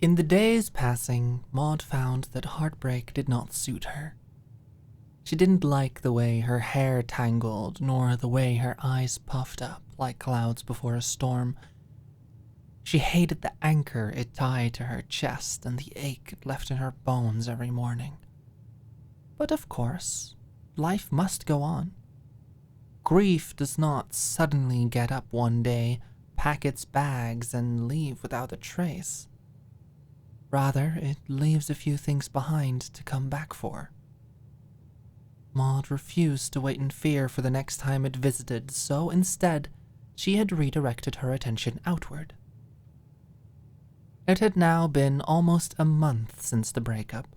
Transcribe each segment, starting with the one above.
In the days passing, Maude found that heartbreak did not suit her. She didn't like the way her hair tangled, nor the way her eyes puffed up like clouds before a storm. She hated the anchor it tied to her chest and the ache it left in her bones every morning. But of course, life must go on. Grief does not suddenly get up one day, pack its bags, and leave without a trace. Rather, it leaves a few things behind to come back for. Maude refused to wait in fear for the next time it visited, so instead, she had redirected her attention outward. It had now been almost a month since the breakup.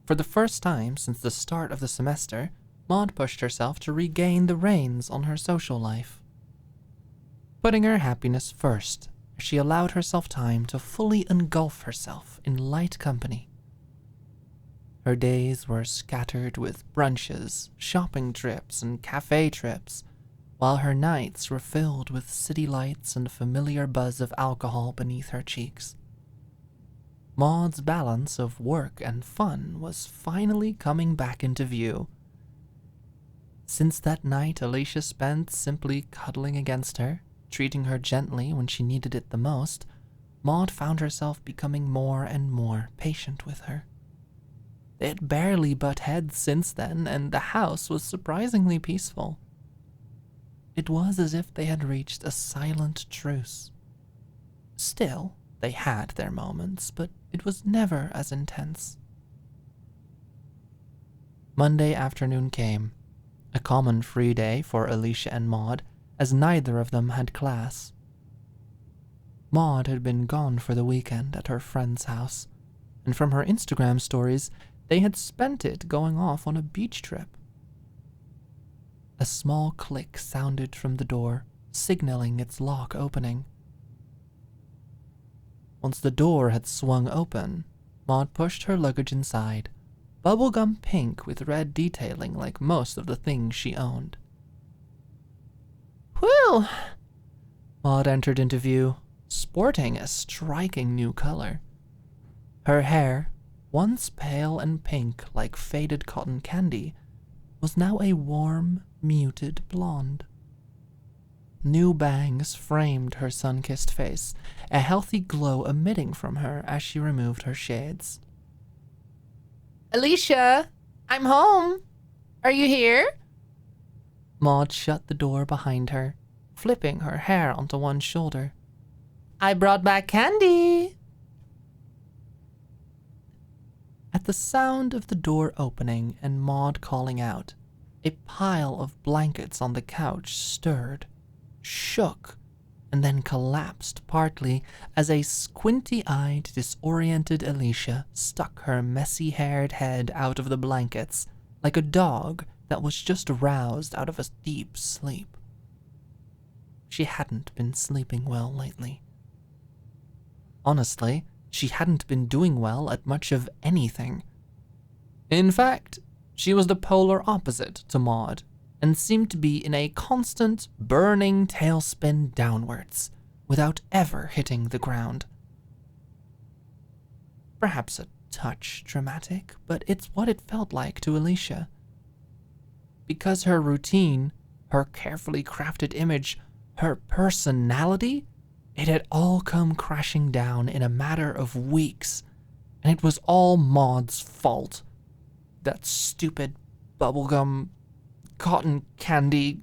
For the first time since the start of the semester, Maude pushed herself to regain the reins on her social life. Putting her happiness first, she allowed herself time to fully engulf herself in light company. Her days were scattered with brunches, shopping trips, and cafe trips, while her nights were filled with city lights and a familiar buzz of alcohol beneath her cheeks. Maude's balance of work and fun was finally coming back into view. Since that night Alicia spent simply cuddling against her, treating her gently when she needed it the most, Maude found herself becoming more and more patient with her. They had barely butt heads since then, and the house was surprisingly peaceful. It was as if they had reached a silent truce. Still, they had their moments, but it was never as intense. Monday afternoon came, a common free day for Alicia and Maude, as neither of them had class. Maude had been gone for the weekend at her friend's house, and from her Instagram stories, they had spent it going off on a beach trip. A small click sounded from the door, signaling its lock opening. Once the door had swung open, Maude pushed her luggage inside, bubblegum pink with red detailing like most of the things she owned. "Whew!" Maude entered into view, sporting a striking new color. Her hair, once pale and pink like faded cotton candy, was now a warm, muted blonde. New bangs framed her sun-kissed face, a healthy glow emitting from her as she removed her shades. "Alicia, I'm home. Are you here?" Maude shut the door behind her, flipping her hair onto one shoulder. "I brought back candy." At the sound of the door opening and Maude calling out, a pile of blankets on the couch stirred, shook, and then collapsed partly as a squinty-eyed, disoriented Alicia stuck her messy-haired head out of the blankets like a dog that was just roused out of a deep sleep. She hadn't been sleeping well lately. Honestly, she hadn't been doing well at much of anything. In fact, she was the polar opposite to Maude, and seemed to be in a constant, burning tailspin downwards, without ever hitting the ground. Perhaps a touch dramatic, but it's what it felt like to Alicia. Because her routine, her carefully crafted image, her personality, it had all come crashing down in a matter of weeks, and it was all Maude's fault. That stupid bubblegum, cotton candy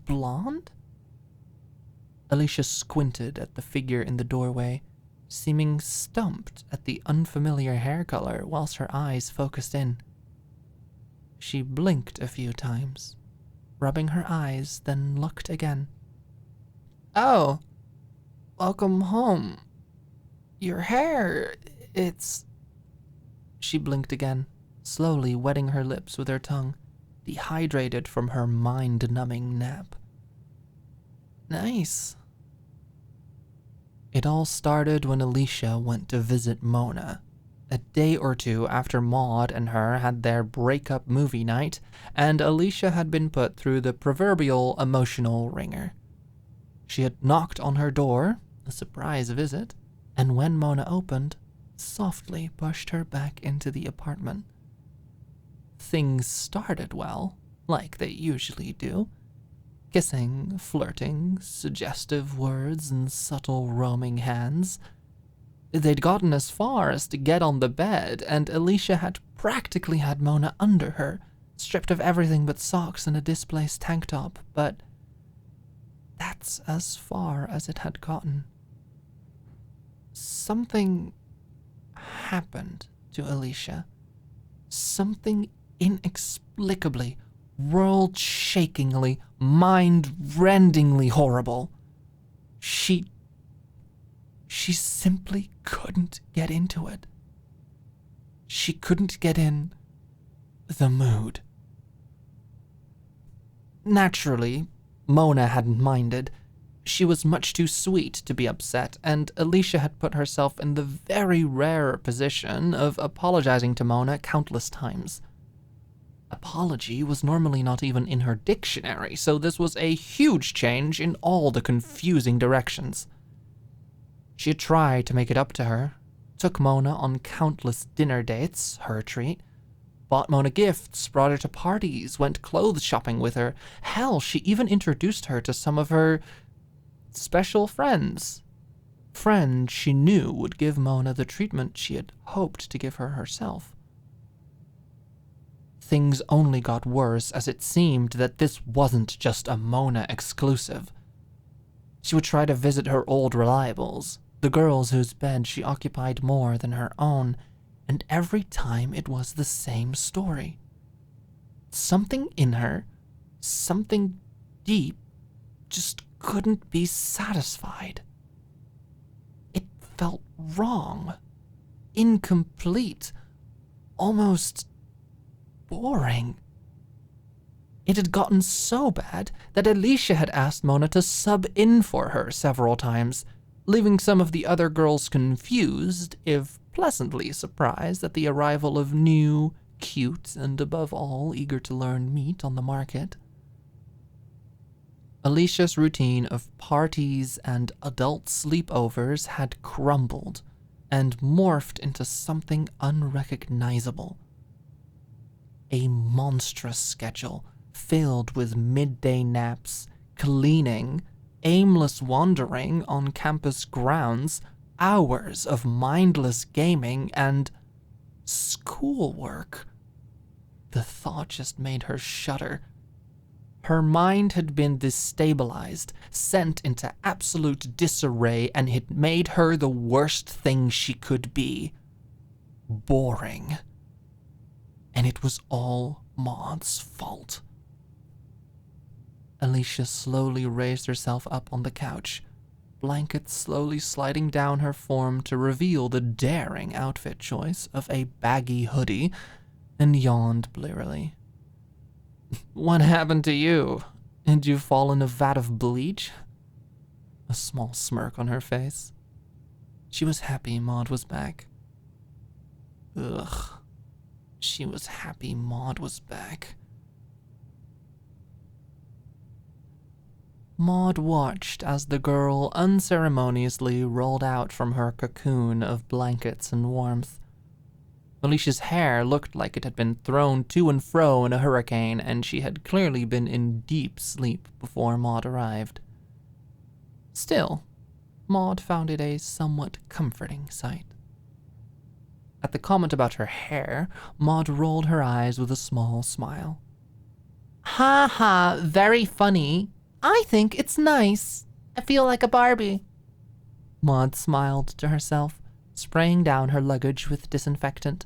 blonde? Alicia squinted at the figure in the doorway, seeming stumped at the unfamiliar hair color whilst her eyes focused in. She blinked a few times, rubbing her eyes, then looked again. "Oh, welcome home. Your hair, it's..." She blinked again, slowly wetting her lips with her tongue, dehydrated from her mind-numbing nap. "Nice." It all started when Alicia went to visit Mona, a day or two after Maude and her had their breakup movie night, and Alicia had been put through the proverbial emotional ringer. She had knocked on her door, a surprise visit, and when Mona opened, softly pushed her back into the apartment. Things started well, like they usually do. Kissing, flirting, suggestive words, and subtle roaming hands. They'd gotten as far as to get on the bed, and Alicia had practically had Mona under her, stripped of everything but socks and a displaced tank top, but that's as far as it had gotten. Something happened to Alicia. Something inexplicably, world-shakingly, mind-rendingly horrible. She simply couldn't get into it. She couldn't get in the mood. Naturally, Mona hadn't minded. She was much too sweet to be upset, and Alicia had put herself in the very rare position of apologizing to Mona countless times. Apology was normally not even in her dictionary, so this was a huge change in all the confusing directions. She had tried to make it up to her, took Mona on countless dinner dates, her treat, bought Mona gifts, brought her to parties, went clothes shopping with her. Hell, she even introduced her to some of her special friends. Friends she knew would give Mona the treatment she had hoped to give her herself. Things only got worse as it seemed that this wasn't just a Mona exclusive. She would try to visit her old reliables, the girls whose bed she occupied more than her own, and every time it was the same story. Something in her, something deep, just couldn't be satisfied. It felt wrong, incomplete, almost boring. It had gotten so bad that Alicia had asked Mona to sub in for her several times, leaving some of the other girls confused, if pleasantly surprised at the arrival of new, cute, and above all eager to learn meat on the market. Alicia's routine of parties and adult sleepovers had crumbled and morphed into something unrecognizable. A monstrous schedule filled with midday naps, cleaning, aimless wandering on campus grounds, hours of mindless gaming, and schoolwork. The thought just made her shudder. Her mind had been destabilized, sent into absolute disarray, and it made her the worst thing she could be. Boring. And it was all Maude's fault. Alicia slowly raised herself up on the couch, blankets slowly sliding down her form to reveal the daring outfit choice of a baggy hoodie, and yawned blearily. "What happened to you? Did you fall in a vat of bleach?" A small smirk on her face. She was happy Maude was back. Ugh. She was happy Maude was back. Maude watched as the girl unceremoniously rolled out from her cocoon of blankets and warmth. Alicia's hair looked like it had been thrown to and fro in a hurricane, and she had clearly been in deep sleep before Maude arrived. Still, Maude found it a somewhat comforting sight. At the comment about her hair, Maude rolled her eyes with a small smile. "Ha ha, very funny. I think it's nice. I feel like a Barbie." Maude smiled to herself, spraying down her luggage with disinfectant.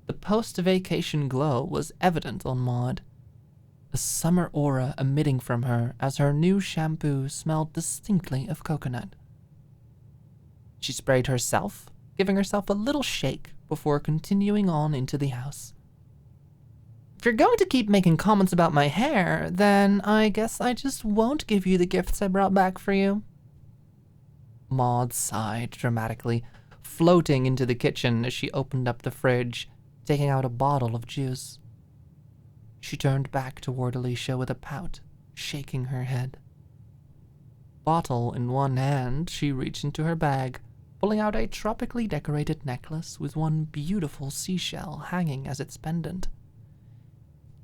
The post-vacation glow was evident on Maude, a summer aura emitting from her as her new shampoo smelled distinctly of coconut. She sprayed herself, giving herself a little shake before continuing on into the house. "If you're going to keep making comments about my hair, then I guess I just won't give you the gifts I brought back for you." Maude sighed dramatically, floating into the kitchen as she opened up the fridge, taking out a bottle of juice. She turned back toward Alicia with a pout, shaking her head. Bottle in one hand, she reached into her bag, pulling out a tropically decorated necklace with one beautiful seashell hanging as its pendant.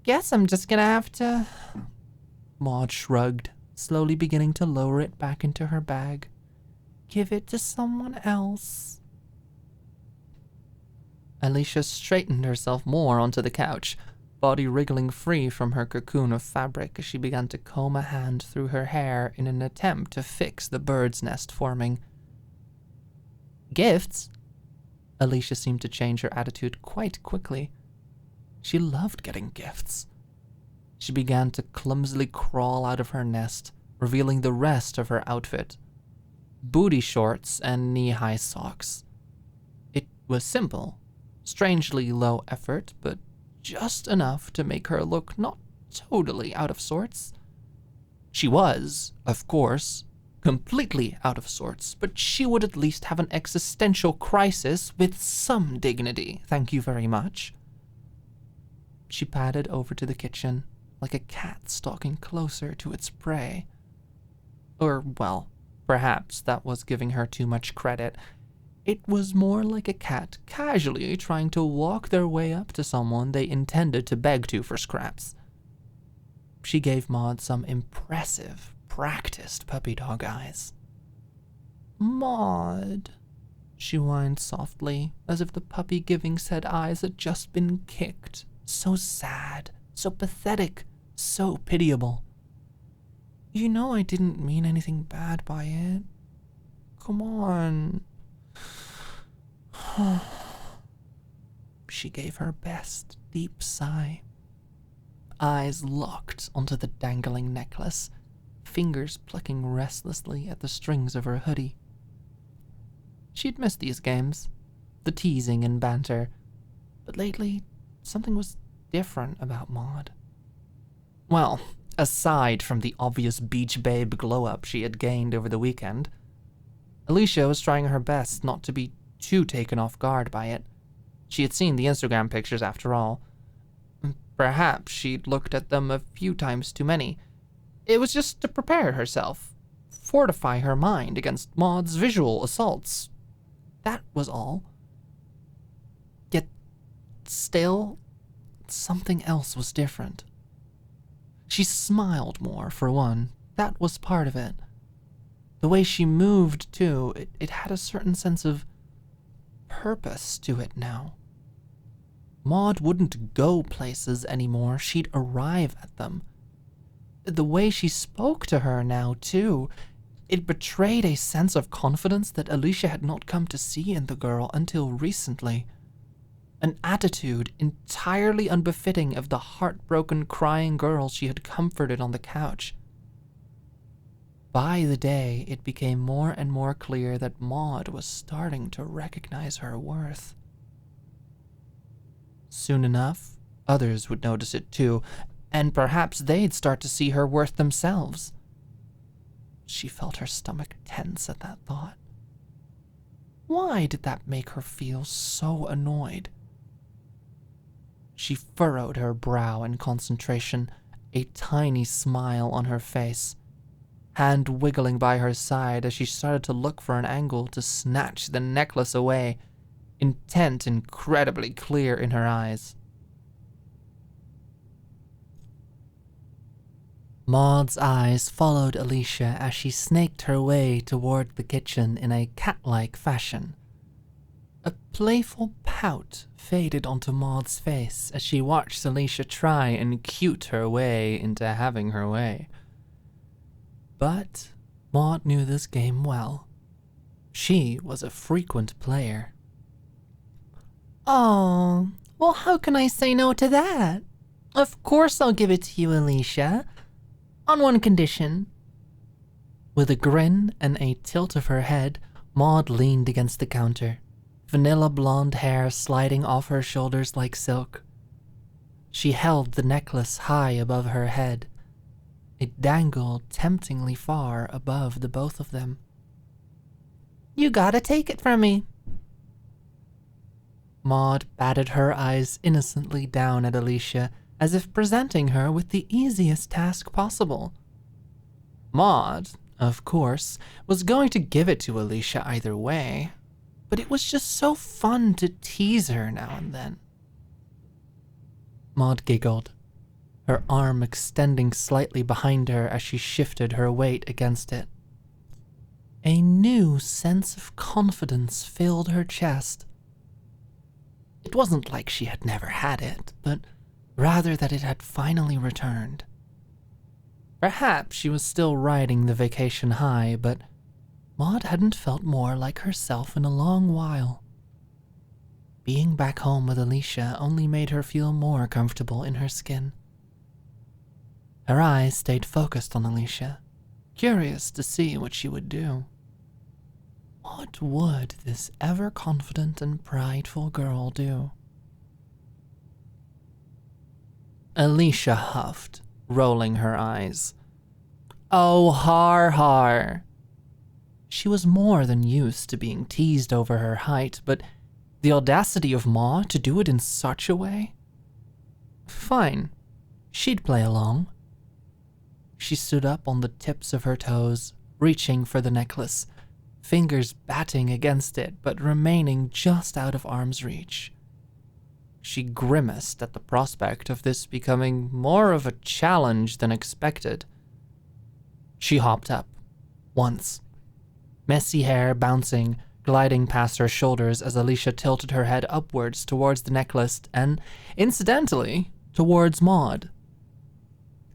"Guess I'm just gonna have to..." Maude shrugged, slowly beginning to lower it back into her bag. "Give it to someone else." Alicia straightened herself more onto the couch, body wriggling free from her cocoon of fabric as she began to comb a hand through her hair in an attempt to fix the bird's nest forming. "Gifts?" Alicia seemed to change her attitude quite quickly. She loved getting gifts. She began to clumsily crawl out of her nest, revealing the rest of her outfit. Booty shorts and knee-high socks. It was simple, strangely low effort, but just enough to make her look not totally out of sorts. She was, of course, completely out of sorts, but she would at least have an existential crisis with some dignity, thank you very much. She padded over to the kitchen, like a cat stalking closer to its prey. Or, well, perhaps that was giving her too much credit. It was more like a cat casually trying to walk their way up to someone they intended to beg to for scraps. She gave Maude some impressive, practiced puppy dog eyes. "Maude," she whined softly, as if the puppy giving said eyes had just been kicked. So sad, so pathetic, so pitiable. "You know I didn't mean anything bad by it. Come on." She gave her best deep sigh. Eyes locked onto the dangling necklace, fingers plucking restlessly at the strings of her hoodie. She'd missed these games, the teasing and banter, but lately something was different about Maude. Well, aside from the obvious beach babe glow-up she had gained over the weekend, Alicia was trying her best not to be too taken off guard by it. She had seen the Instagram pictures after all. Perhaps she'd looked at them a few times too many. It was just to prepare herself, fortify her mind against Maude's visual assaults. That was all. Yet, still, something else was different. She smiled more, for one. That was part of it. The way she moved, too, it had a certain sense of purpose to it now. Maude wouldn't go places anymore, she'd arrive at them. The way she spoke to her now, too, it betrayed a sense of confidence that Alicia had not come to see in the girl until recently. An attitude entirely unbefitting of the heartbroken, crying girl she had comforted on the couch. By the day, it became more and more clear that Maude was starting to recognize her worth. Soon enough, others would notice it too, and perhaps they'd start to see her worth themselves. She felt her stomach tense at that thought. Why did that make her feel so annoyed? She furrowed her brow in concentration, a tiny smile on her face, hand wiggling by her side as she started to look for an angle to snatch the necklace away, intent incredibly clear in her eyes. Maude's eyes followed Alicia as she snaked her way toward the kitchen in a cat-like fashion. A playful pout faded onto Maude's face as she watched Alicia try and cute her way into having her way. But Maude knew this game well. She was a frequent player. "Oh, well, how can I say no to that? Of course I'll give it to you, Alicia. On one condition." With a grin and a tilt of her head, Maude leaned against the counter, vanilla blonde hair sliding off her shoulders like silk. She held the necklace high above her head. It dangled temptingly far above the both of them. "You gotta take it from me." Maude batted her eyes innocently down at Alicia, as if presenting her with the easiest task possible. Maude, of course, was going to give it to Alicia either way, but it was just so fun to tease her now and then. Maude giggled, her arm extending slightly behind her as she shifted her weight against it. A new sense of confidence filled her chest. It wasn't like she had never had it, but rather that it had finally returned. Perhaps she was still riding the vacation high, but Maude hadn't felt more like herself in a long while. Being back home with Alicia only made her feel more comfortable in her skin. Her eyes stayed focused on Alicia, curious to see what she would do. What would this ever-confident and prideful girl do? Alicia huffed, rolling her eyes. Oh, har. She was more than used to being teased over her height, but the audacity of Maude to do it in such a way? Fine, she'd play along. She stood up on the tips of her toes, reaching for the necklace, fingers batting against it but remaining just out of arm's reach. She grimaced at the prospect of this becoming more of a challenge than expected. She hopped up, once, messy hair bouncing, gliding past her shoulders as Alicia tilted her head upwards towards the necklace and, incidentally, towards Maude.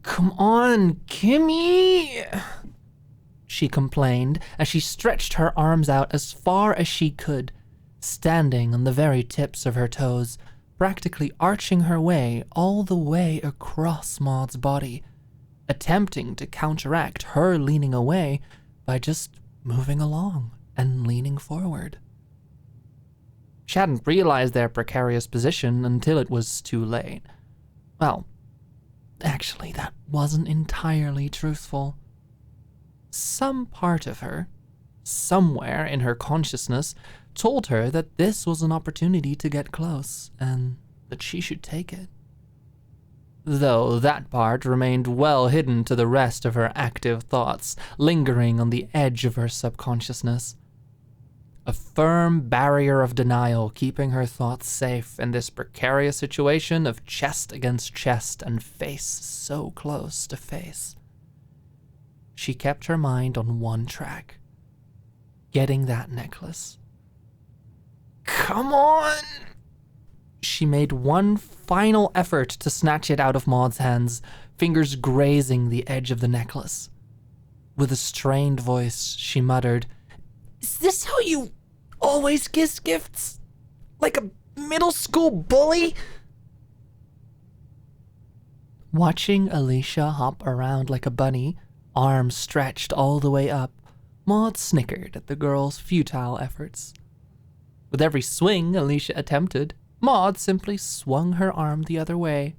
Come on, Kimmy! She complained as she stretched her arms out as far as she could, standing on the very tips of her toes, practically arching her way all the way across Maude's body, attempting to counteract her leaning away by just moving along and leaning forward. She hadn't realized their precarious position until it was too late. Well, actually, that wasn't entirely truthful. Some part of her, somewhere in her consciousness, told her that this was an opportunity to get close, and that she should take it. Though that part remained well hidden to the rest of her active thoughts, lingering on the edge of her subconsciousness. A firm barrier of denial keeping her thoughts safe in this precarious situation of chest against chest and face so close to face. She kept her mind on one track, getting that necklace. Come on! She made one final effort to snatch it out of Maude's hands, fingers grazing the edge of the necklace. With a strained voice, she muttered, Is this how you always kiss gifts? Like a middle school bully? Watching Alicia hop around like a bunny, arms stretched all the way up, Maude snickered at the girl's futile efforts. With every swing Alicia attempted, Maude simply swung her arm the other way.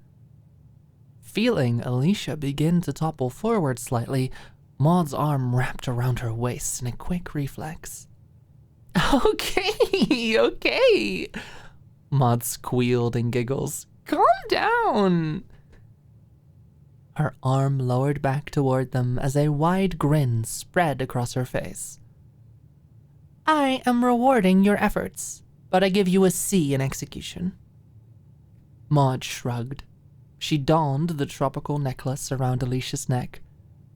Feeling Alicia begin to topple forward slightly, Maude's arm wrapped around her waist in a quick reflex. Okay, Maude squealed and giggles. Calm down. Her arm lowered back toward them as a wide grin spread across her face. I am rewarding your efforts, but I give you a C in execution. Maude shrugged. She donned the tropical necklace around Alicia's neck,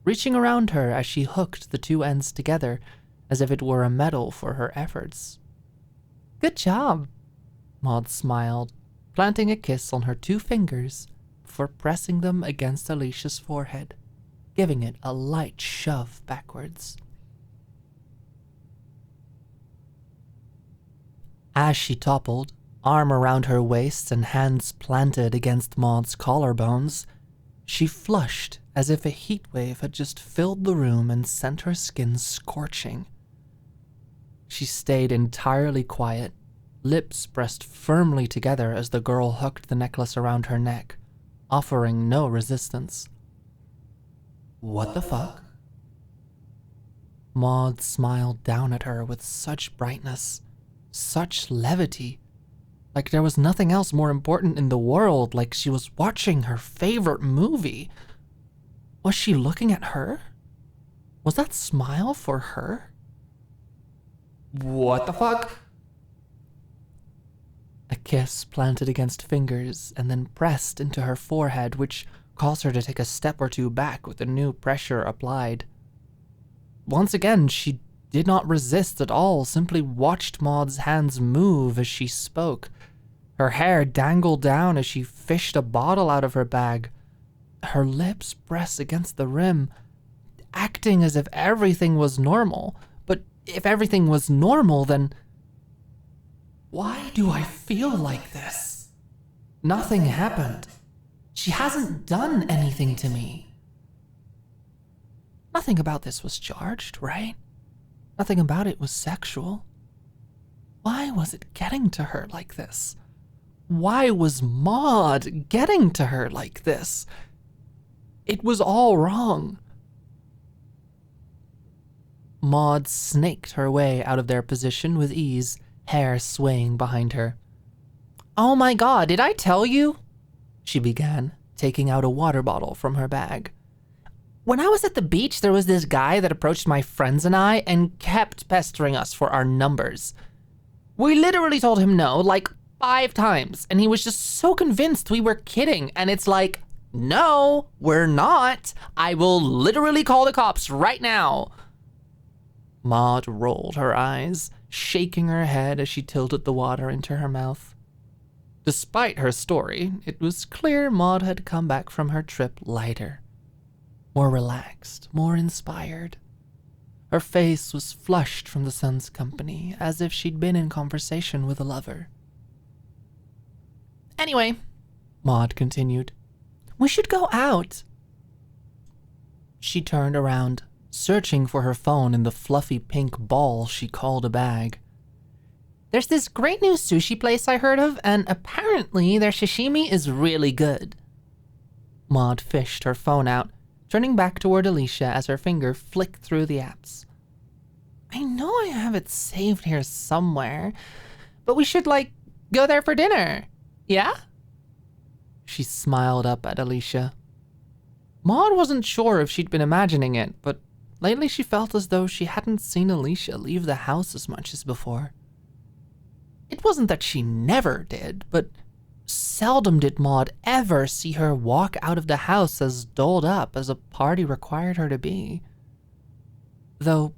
reaching around her as she hooked the two ends together as if it were a medal for her efforts. Good job, Maude smiled, planting a kiss on her two fingers before pressing them against Alicia's forehead, giving it a light shove backwards. As she toppled, arm around her waist and hands planted against Maude's collarbones, she flushed as if a heat wave had just filled the room and sent her skin scorching. She stayed entirely quiet, lips pressed firmly together as the girl hooked the necklace around her neck, offering no resistance. What the fuck? Maude smiled down at her with such brightness, such levity, like there was nothing else more important in the world, like she was watching her favorite movie. Was she looking at her? Was that smile for her? What the fuck? kiss planted against fingers and then pressed into her forehead, which caused her to take a step or two back with the new pressure applied. Once again, she did not resist at all, simply watched Maude's hands move as she spoke. Her hair dangled down as she fished a bottle out of her bag. Her lips pressed against the rim, acting as if everything was normal. But if everything was normal, then why do I feel like this? Nothing happened. She hasn't done anything to me. Nothing about this was charged, right? Nothing about it was sexual. Why was it getting to her like this? Why was Maude getting to her like this? It was all wrong. Maude snaked her way out of their position with ease, hair swaying behind her. "Oh my God, did I tell you?" she began, taking out a water bottle from her bag. "When I was at the beach, there was this guy that approached my friends and I and kept pestering us for our numbers. We literally told him no, like 5 times, and he was just so convinced we were kidding, and it's like, no, we're not. I will literally call the cops right now." Maude rolled her eyes, shaking her head as she tilted the water into her mouth. Despite her story, it was clear Maude had come back from her trip lighter, more relaxed, more inspired. Her face was flushed from the sun's company, as if she'd been in conversation with a lover. "Anyway," Maude continued, "we should go out." She turned around, searching for her phone in the fluffy pink ball she called a bag. "There's this great new sushi place I heard of, and apparently their sashimi is really good." Maude fished her phone out, turning back toward Alicia as her finger flicked through the apps. "I know I have it saved here somewhere, but we should, go there for dinner. Yeah?" She smiled up at Alicia. Maude wasn't sure if she'd been imagining it, but lately she felt as though she hadn't seen Alicia leave the house as much as before. It wasn't that she never did, but seldom did Maude ever see her walk out of the house as dolled up as a party required her to be. Though,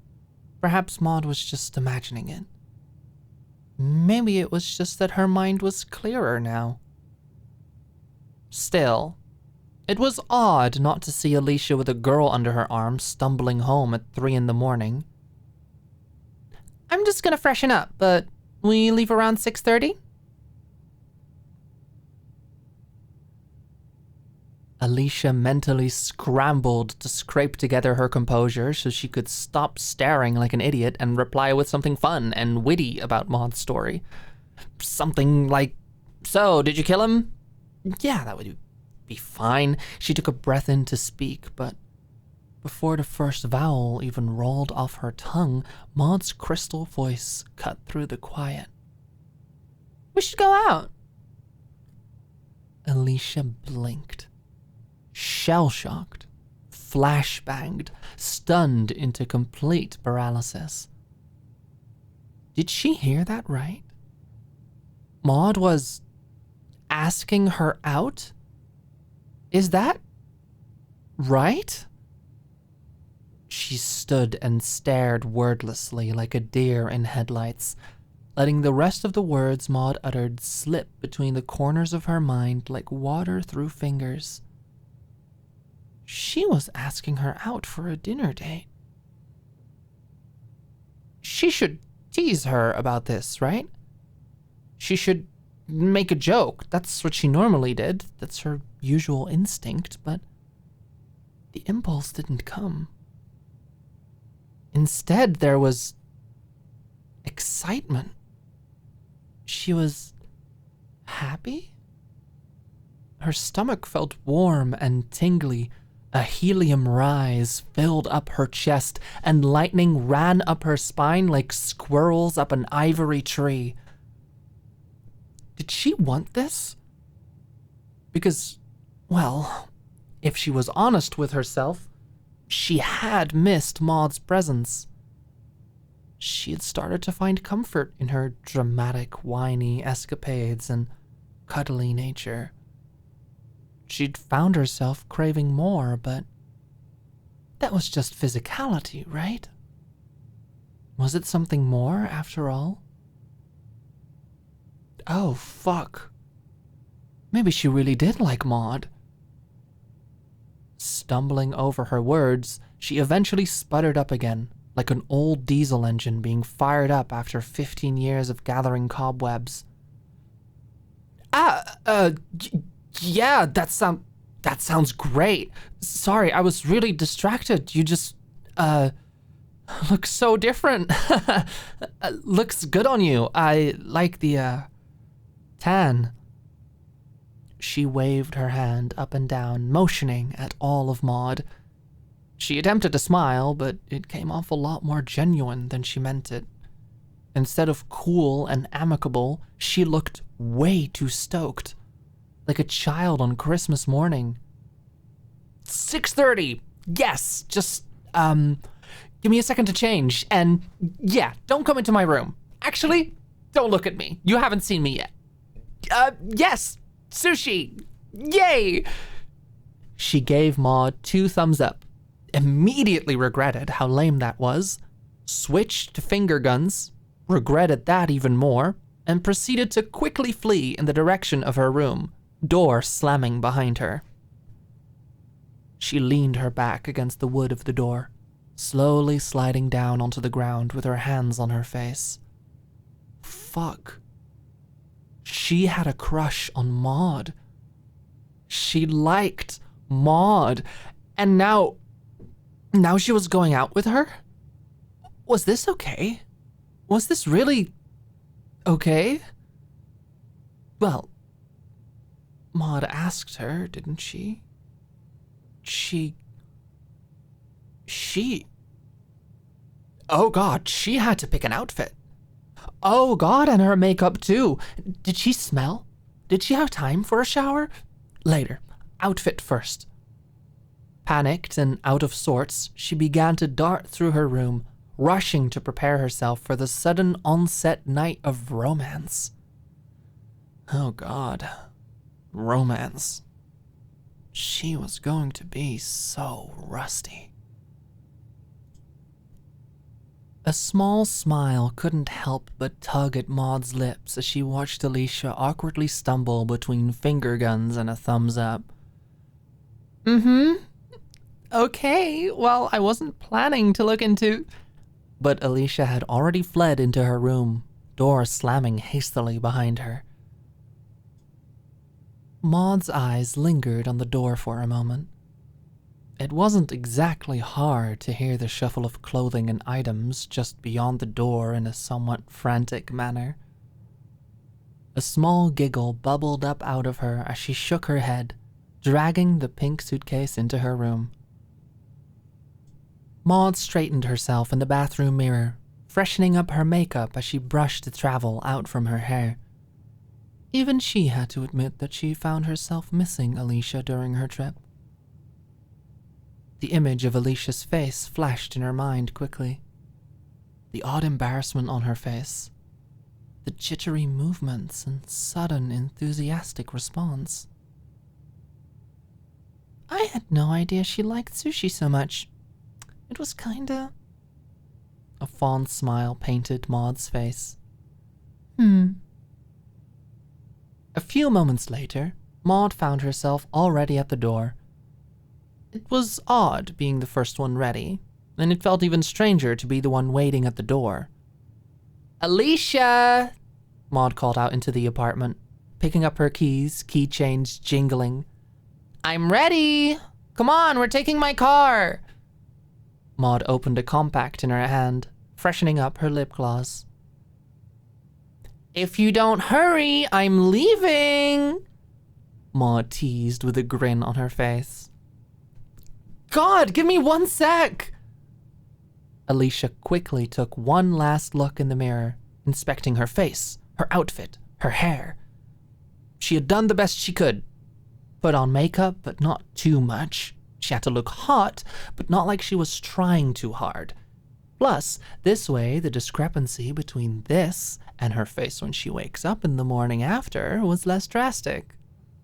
perhaps Maude was just imagining it. Maybe it was just that her mind was clearer now. Still, it was odd not to see Alicia with a girl under her arm stumbling home at 3 a.m. "I'm just gonna freshen up, but we leave around 6:30? Alicia mentally scrambled to scrape together her composure so she could stop staring like an idiot and reply with something fun and witty about Maude's story. Something like, "So, did you kill him?" Yeah, that would be fine. She took a breath in to speak, but before the first vowel even rolled off her tongue, Maude's crystal voice cut through the quiet. "We should go out." Alicia blinked, shell-shocked, flashbanged, stunned into complete paralysis. Did she hear that right? Maude was asking her out? Is that right? She stood and stared wordlessly like a deer in headlights, letting the rest of the words Maude uttered slip between the corners of her mind like water through fingers. She was asking her out for a dinner date. She should tease her about this, right? She should make a joke. That's what she normally did. That's her usual instinct, but the impulse didn't come. Instead, there was excitement. She was happy? Her stomach felt warm and tingly. A helium rise filled up her chest, and lightning ran up her spine like squirrels up an ivory tree. Did she want this? Because, well, if she was honest with herself, she had missed Maude's presence. she had started to find comfort in her dramatic, whiny escapades and cuddly nature. She'd found herself craving more, but that was just physicality, right? Was it something more, after all? Oh, fuck. Maybe she really did like Maude. Stumbling over her words, she eventually sputtered up again, like an old diesel engine being fired up after 15 years of gathering cobwebs. Yeah, that sounds great. Sorry, I was really distracted. You just, look so different. Looks good on you. I like the, tan. She waved her hand up and down, motioning at all of Maude. She attempted to smile, but it came off a lot more genuine than she meant it. Instead of cool and amicable, she looked way too stoked, like a child on Christmas morning. 6:30. Yes, just, give me a second to change, and yeah, don't come into my room. Actually, don't look at me. You haven't seen me yet. Yes, sushi. Yay! She gave Maude 2 thumbs up, immediately regretted how lame that was, switched to finger guns, regretted that even more, and proceeded to quickly flee in the direction of her room, door slamming behind her. She leaned her back against the wood of the door, slowly sliding down onto the ground with her hands on her face. Fuck. She had a crush on Maude. She liked Maude, and now she was going out with her? Was this okay? Was this really okay? Well, Maude asked her, didn't she? Oh God, she had to pick an outfit. Oh God, and her makeup too. Did she smell? Did she have time for a shower? Later. Outfit first. Panicked and out of sorts, she began to dart through her room, rushing to prepare herself for the sudden onset night of romance. Oh God. Romance. She was going to be so rusty. A small smile couldn't help but tug at Maude's lips as she watched Alicia awkwardly stumble between finger guns and a thumbs up. Okay, well, I wasn't planning to look into... But Alicia had already fled into her room, door slamming hastily behind her. Maude's eyes lingered on the door for a moment. It wasn't exactly hard to hear the shuffle of clothing and items just beyond the door in a somewhat frantic manner. A small giggle bubbled up out of her as she shook her head, dragging the pink suitcase into her room. Maude straightened herself in the bathroom mirror, freshening up her makeup as she brushed the travel out from her hair. Even she had to admit that she found herself missing Alicia during her trip. The image of Alicia's face flashed in her mind quickly. The odd embarrassment on her face, the jittery movements and sudden enthusiastic response. I had no idea she liked sushi so much. It was kinda... A fond smile painted Maude's face. A few moments later, Maude found herself already at the door. It was odd being the first one ready, and it felt even stranger to be the one waiting at the door. Alicia! Maude called out into the apartment, picking up her keys, keychains jingling. I'm ready! Come on, we're taking my car! Maude opened a compact in her hand, freshening up her lip gloss. If you don't hurry, I'm leaving! Maude teased with a grin on her face. God, give me 1 sec! Alicia quickly took one last look in the mirror, inspecting her face, her outfit, her hair. She had done the best she could. Put on makeup, but not too much. She had to look hot, but not like she was trying too hard. Plus, this way, the discrepancy between this and her face when she wakes up in the morning after was less drastic.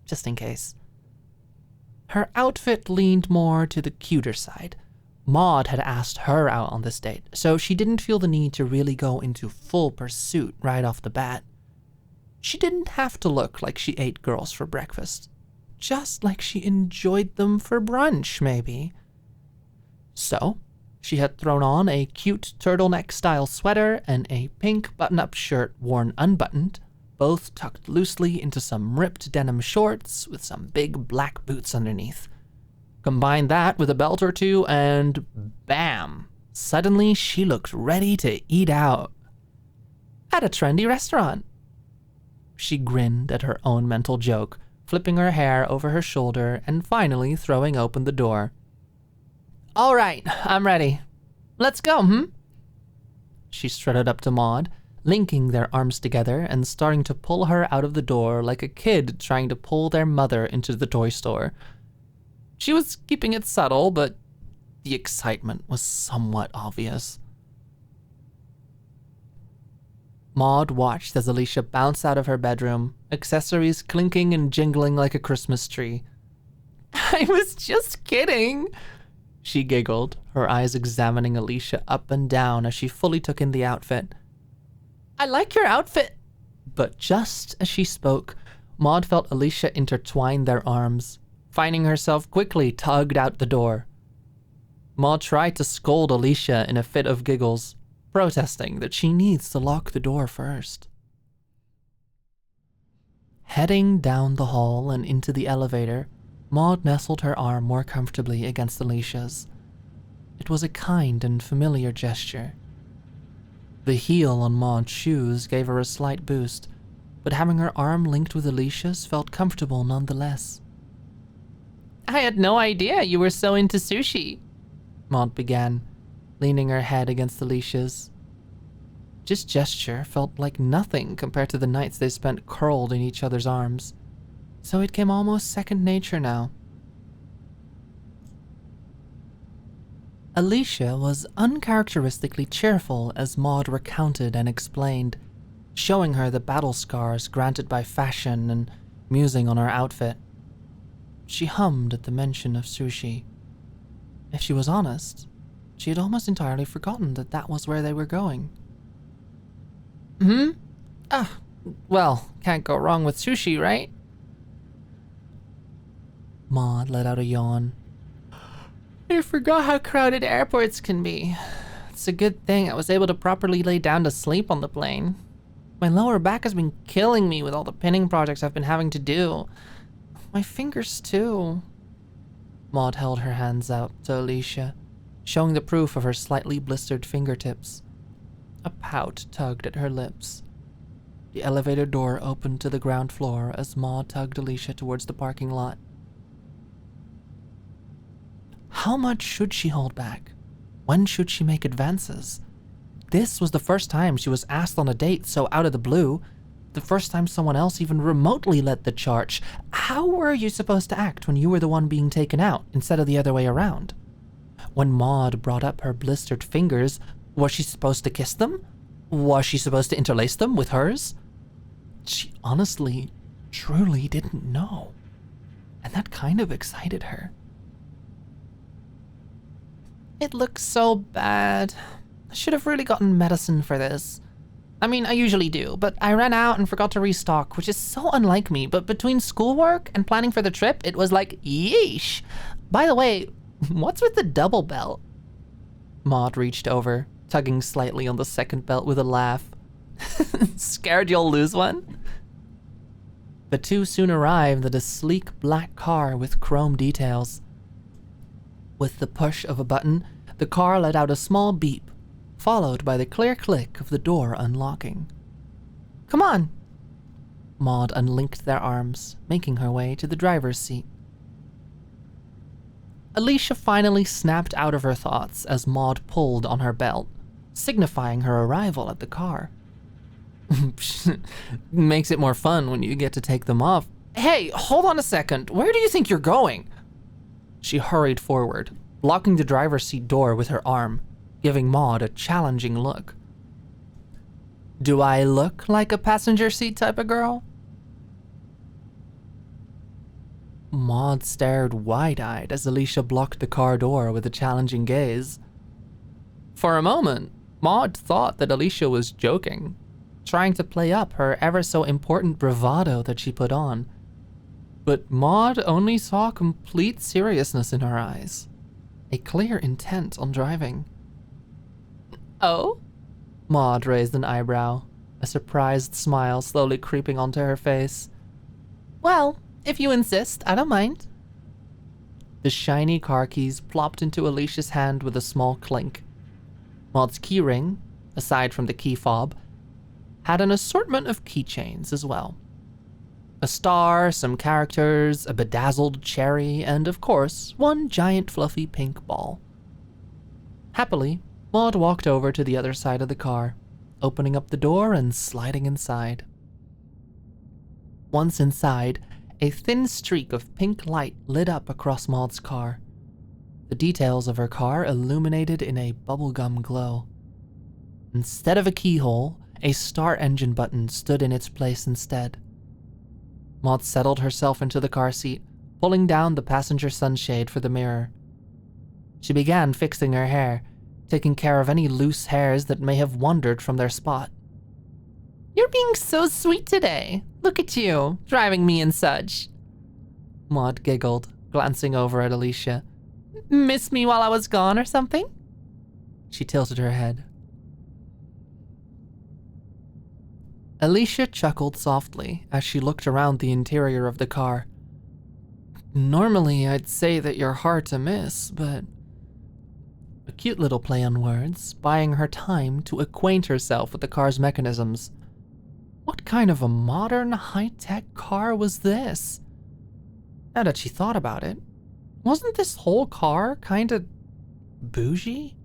Just in case. Her outfit leaned more to the cuter side. Maude had asked her out on this date, so she didn't feel the need to really go into full pursuit right off the bat. She didn't have to look like she ate girls for breakfast. Just like she enjoyed them for brunch, maybe. So, she had thrown on a cute turtleneck-style sweater and a pink button-up shirt worn unbuttoned, both tucked loosely into some ripped denim shorts with some big black boots underneath. Combine that with a belt or two and bam! Suddenly she looked ready to eat out. At a trendy restaurant. She grinned at her own mental joke, flipping her hair over her shoulder and finally throwing open the door. All right, I'm ready. Let's go, She strutted up to Maude, linking their arms together and starting to pull her out of the door like a kid trying to pull their mother into the toy store. She was keeping it subtle, but the excitement was somewhat obvious. Maude watched as Alicia bounced out of her bedroom, accessories clinking and jingling like a Christmas tree. I was just kidding, she giggled, her eyes examining Alicia up and down as she fully took in the outfit. I like your outfit. But just as she spoke, Maude felt Alicia intertwine their arms, finding herself quickly tugged out the door. Maude tried to scold Alicia in a fit of giggles, protesting that she needs to lock the door first. Heading down the hall and into the elevator, Maude nestled her arm more comfortably against Alicia's. It was a kind and familiar gesture. The heel on Maude's shoes gave her a slight boost, but having her arm linked with Alicia's felt comfortable nonetheless. I had no idea you were so into sushi, Maude began, leaning her head against Alicia's. This gesture felt like nothing compared to the nights they spent curled in each other's arms, so it came almost second nature now. Alicia was uncharacteristically cheerful as Maude recounted and explained, showing her the battle scars granted by fashion and musing on her outfit. She hummed at the mention of sushi. If she was honest, she had almost entirely forgotten that that was where they were going. Well, can't go wrong with sushi, right? Maude let out a yawn. I forgot how crowded airports can be. It's a good thing I was able to properly lay down to sleep on the plane. My lower back has been killing me with all the pinning projects I've been having to do. My fingers, too. Maude held her hands out to Alicia, showing the proof of her slightly blistered fingertips. A pout tugged at her lips. The elevator door opened to the ground floor as Maude tugged Alicia towards the parking lot. How much should she hold back? When should she make advances? This was the first time she was asked on a date so out of the blue. The first time someone else even remotely led the charge. How were you supposed to act when you were the one being taken out instead of the other way around? When Maude brought up her blistered fingers, was she supposed to kiss them? Was she supposed to interlace them with hers? She honestly, truly didn't know. And that kind of excited her. It looks so bad. I should have really gotten medicine for this. I mean, I usually do, but I ran out and forgot to restock, which is so unlike me, but between schoolwork and planning for the trip, it was like, yeesh. By the way, what's with the double belt? Maude reached over, tugging slightly on the second belt with a laugh. Scared you'll lose one? The two soon arrived at a sleek black car with chrome details. With the push of a button, the car let out a small beep, followed by the clear click of the door unlocking. Come on! Maude unlinked their arms, making her way to the driver's seat. Alicia finally snapped out of her thoughts as Maude pulled on her belt, signifying her arrival at the car. Makes it more fun when you get to take them off. Hey, hold on a second. Where do you think you're going? She hurried forward, blocking the driver's seat door with her arm, giving Maude a challenging look. Do I look like a passenger seat type of girl? Maude stared wide-eyed as Alicia blocked the car door with a challenging gaze. For a moment, Maude thought that Alicia was joking, trying to play up her ever so important bravado that she put on. But Maude only saw complete seriousness in her eyes, a clear intent on driving. Oh? Maude raised an eyebrow, a surprised smile slowly creeping onto her face. Well, if you insist, I don't mind. The shiny car keys plopped into Alicia's hand with a small clink. Maude's keyring, aside from the key fob, had an assortment of keychains as well. A star, some characters, a bedazzled cherry, and of course, one giant fluffy pink ball. Happily, Maude walked over to the other side of the car, opening up the door and sliding inside. Once inside, a thin streak of pink light lit up across Maude's car. The details of her car illuminated in a bubblegum glow. Instead of a keyhole, a start engine button stood in its place instead. Maude settled herself into the car seat, pulling down the passenger sunshade for the mirror. She began fixing her hair, taking care of any loose hairs that may have wandered from their spot. You're being so sweet today. Look at you, driving me and such. Maude giggled, glancing over at Alicia. Miss me while I was gone or something? She tilted her head. Alicia chuckled softly as she looked around the interior of the car. Normally, I'd say that you're hard to miss, but... A cute little play on words, buying her time to acquaint herself with the car's mechanisms. What kind of a modern, high-tech car was this? Now that she thought about it, wasn't this whole car kinda bougie?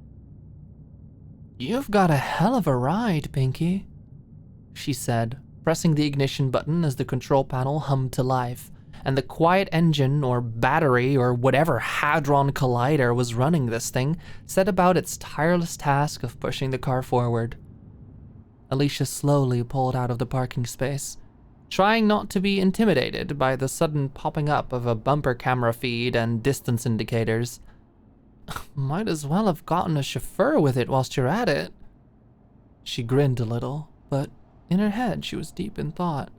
You've got a hell of a ride, Pinky, she said, pressing the ignition button as the control panel hummed to life, and the quiet engine or battery or whatever hadron collider was running this thing set about its tireless task of pushing the car forward. Alicia slowly pulled out of the parking space, trying not to be intimidated by the sudden popping up of a bumper camera feed and distance indicators. Might as well have gotten a chauffeur with it whilst you're at it. She grinned a little, but in her head she was deep in thought.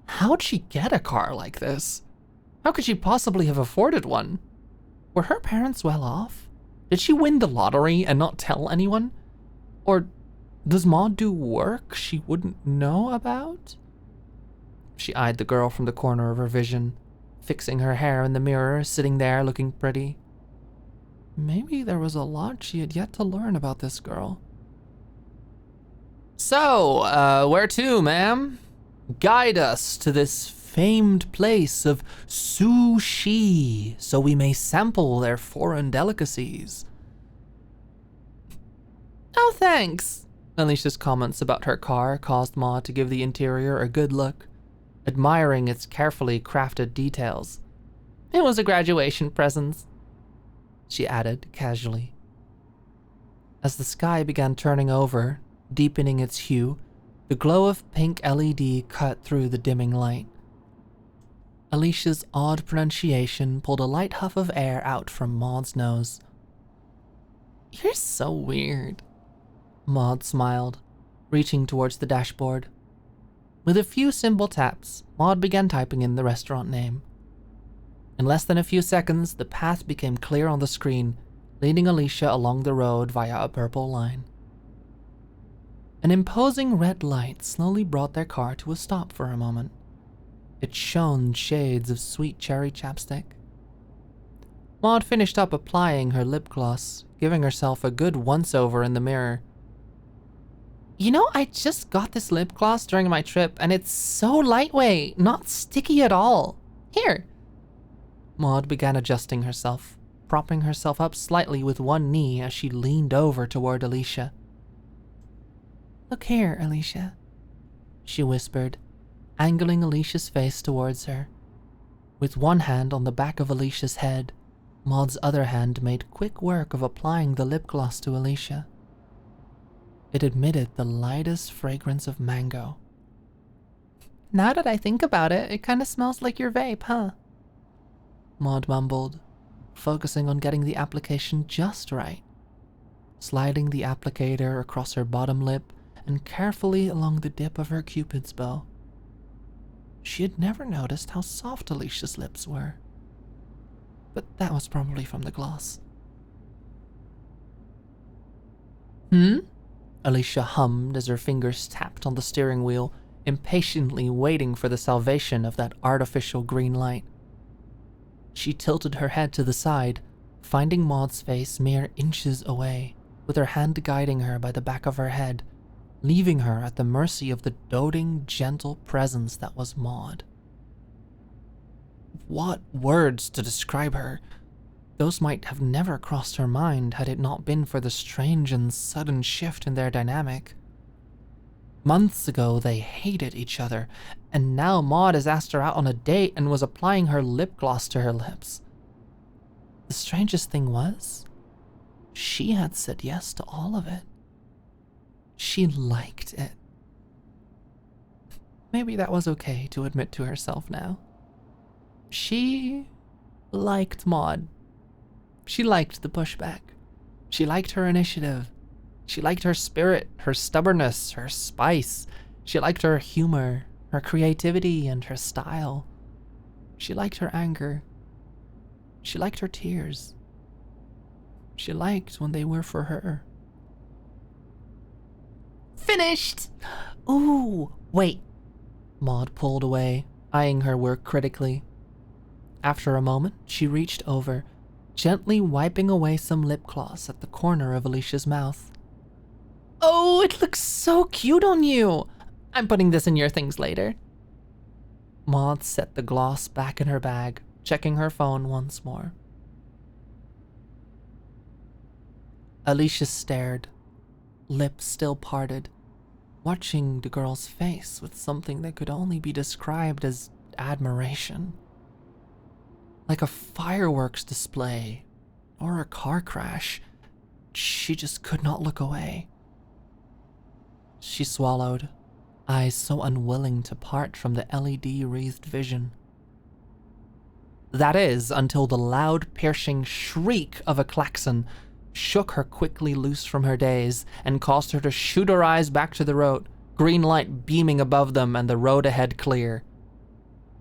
How'd she get a car like this? How could she possibly have afforded one? Were her parents well off? Did she win the lottery and not tell anyone? Or does Maude do work she wouldn't know about? She eyed the girl from the corner of her vision, fixing her hair in the mirror, sitting there looking pretty. Maybe there was a lot she had yet to learn about this girl. So, where to, ma'am? Guide us to this famed place of sushi so we may sample their foreign delicacies. Oh, thanks. Alicia's comments about her car caused Maude to give the interior a good look, admiring its carefully crafted details. It was a graduation present, she added casually. As the sky began turning over, deepening its hue, the glow of pink LED cut through the dimming light. Alicia's odd pronunciation pulled a light huff of air out from Maude's nose. You're so weird. Maude smiled, reaching towards the dashboard. With a few simple taps, Maude began typing in the restaurant name. In less than a few seconds, the path became clear on the screen, leading Alicia along the road via a purple line. An imposing red light slowly brought their car to a stop for a moment. It shone shades of sweet cherry chapstick. Maude finished up applying her lip gloss, giving herself a good once-over in the mirror. You know, I just got this lip gloss during my trip, and it's so lightweight, not sticky at all. Here. Maude began adjusting herself, propping herself up slightly with one knee as she leaned over toward Alicia. Look here, Alicia, she whispered, angling Alicia's face towards her. With one hand on the back of Alicia's head, Maude's other hand made quick work of applying the lip gloss to Alicia. It emitted the lightest fragrance of mango. Now that I think about it, it kind of smells like your vape, huh? Maude mumbled, focusing on getting the application just right, sliding the applicator across her bottom lip and carefully along the dip of her cupid's bow. She had never noticed how soft Alicia's lips were, but that was probably from the gloss. Alicia hummed as her fingers tapped on the steering wheel, impatiently waiting for the salvation of that artificial green light. She tilted her head to the side, finding Maude's face mere inches away, with her hand guiding her by the back of her head, leaving her at the mercy of the doting, gentle presence that was Maude. What words to describe her? Those might have never crossed her mind had it not been for the strange and sudden shift in their dynamic. Months ago, they hated each other, and now Maude has asked her out on a date and was applying her lip gloss to her lips. The strangest thing was, she had said yes to all of it. She liked it. Maybe that was okay to admit to herself now. She liked Maude. She liked the pushback. She liked her initiative. She liked her spirit, her stubbornness, her spice. She liked her humor, her creativity, and her style. She liked her anger. She liked her tears. She liked when they were for her. Finished! Ooh, wait. Maude pulled away, eyeing her work critically. After a moment, she reached over, gently wiping away some lip gloss at the corner of Alicia's mouth. Oh, it looks so cute on you! I'm putting this in your things later. Maude set the gloss back in her bag, checking her phone once more. Alicia stared, lips still parted, watching the girl's face with something that could only be described as admiration. Like a fireworks display or a car crash, she just could not look away. She swallowed, eyes so unwilling to part from the LED-wreathed vision. That is, until the loud, piercing shriek of a klaxon shook her quickly loose from her daze and caused her to shoot her eyes back to the road, green light beaming above them and the road ahead clear.